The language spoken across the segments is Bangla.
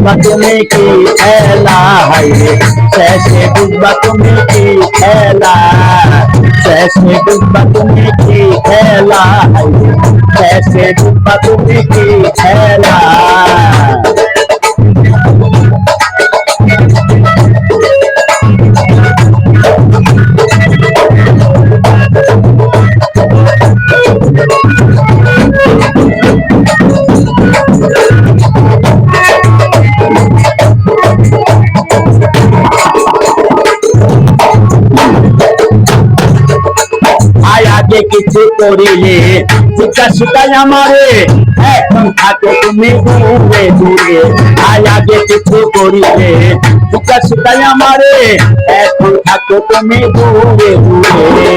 বুঝবা তুমি কি খেলা হাইরে শেষে বুঝবা তুমি কি খেলা শেষে বুঝবা তুমি কি খেলা হাইরে শেষে বুঝবা তুমি কি খেলা আগে কিছু করিলে শিখাই আমারে এখন থাকো তুমি দূরে দূরে আগে কিছু করিলে শিখাই আমারে এখন থাকো তুমি দূরে দূরে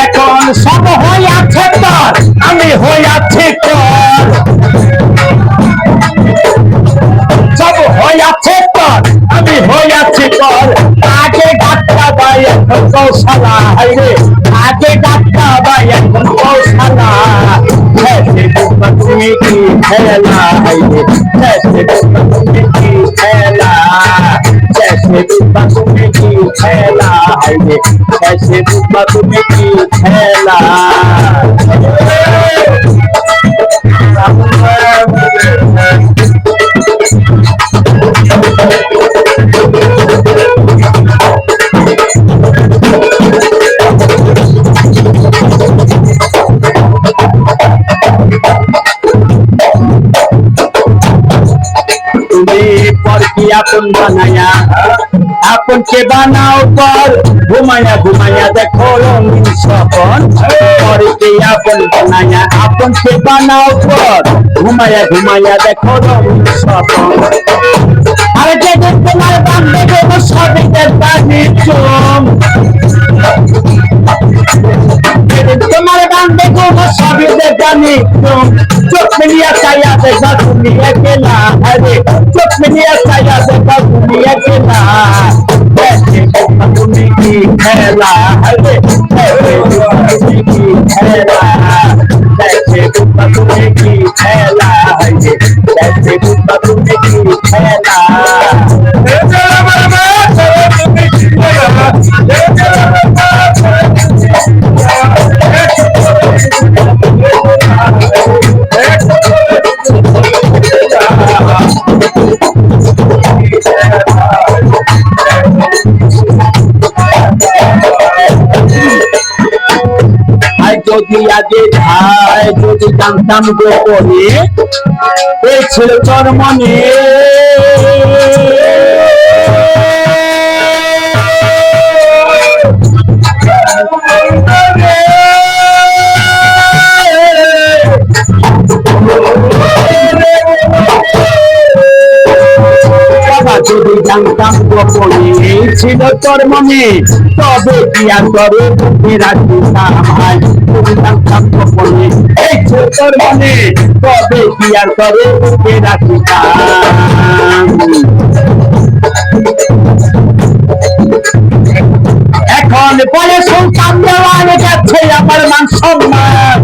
এখন সব হইয়াছে তোর আমি হইয়াছি তোর সব হইয়াছে তোর আমি হইয়াছি তোর আগে ডাক্তার ভাই এখন কৌশলা হাইরে আগে ডাক্তার ভাই এখন কৌশলা শেষে বুঝবা তুমি কি খেলা হাইরে শেষে বুঝবা তুমি কি খেলা শেষে বুঝবা তুমি কি খেলা হাইরে শেষে বুঝবা তুমি কি খেলা আপন বানায়া আপন কে বানাও পর ঘুমায়া ঘুমায়া দেখো রঙিন স্বপন পরকে আপন বানায়া আপন কে বানাও পর ঘুমায়া ঘুমায়া দেখো রঙিন স্বপন আরে যে তোমার বান্ধে দেবো সবই দেখবা নিচুম তোমার বান্ধে দেবো সবই দেখবা নিচুম চোখ মিলিয়া চাইয়া দেখবা তুমি একলা আরে চোখ মিলিয়া চাইয়া দেখবা তুমি একলা তুমি কি খেলা আরে তুমি কি খেলা তুমি কি খেলা তুমি কি খেলা যদি আগে ভাই যদি জানতাম গোপনে এই ছিল চরমনে যদি জানতাম গোপনে এই ছিল তোর মনে তবে কি আর করে বুকে রাখিতাম যদি জানতাম গোপনে এই ছিল তোর মনে তবে কি আর করে বুকে রাখিতাম এখন বলে সুলতান দেওয়ানে যাচ্ছে আমার মান সম্মান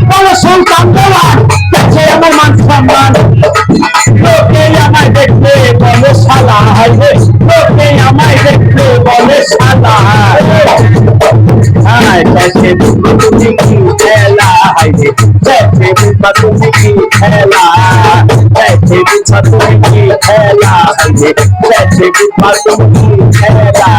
বলে সুলতান দেওয়ান যাচ্ছে আমার মান সম্মান লোকে আমায় দেখলে বলে শালা হাইরে লোকে আমায় দেখলে বলে শালা শেষে বুঝবা তুমি কি খেলা হাইরে শেষে বুঝবা তুমি কি খেলা শেষে বুঝবা তুমি কি খেলা হাইরে শেষে বুঝবা তুমি কি খেলা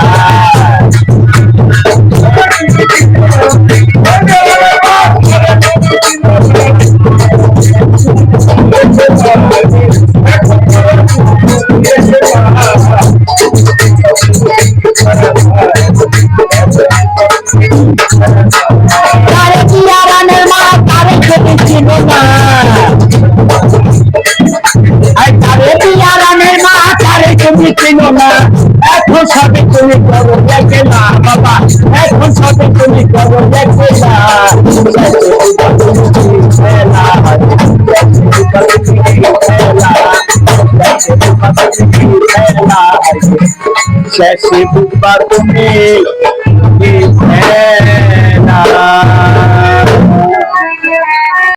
এখন সবে তুমি করো দেখে না বাবা এখন সবে তুমি করো দেখে না শেষে বুঝবা তুমি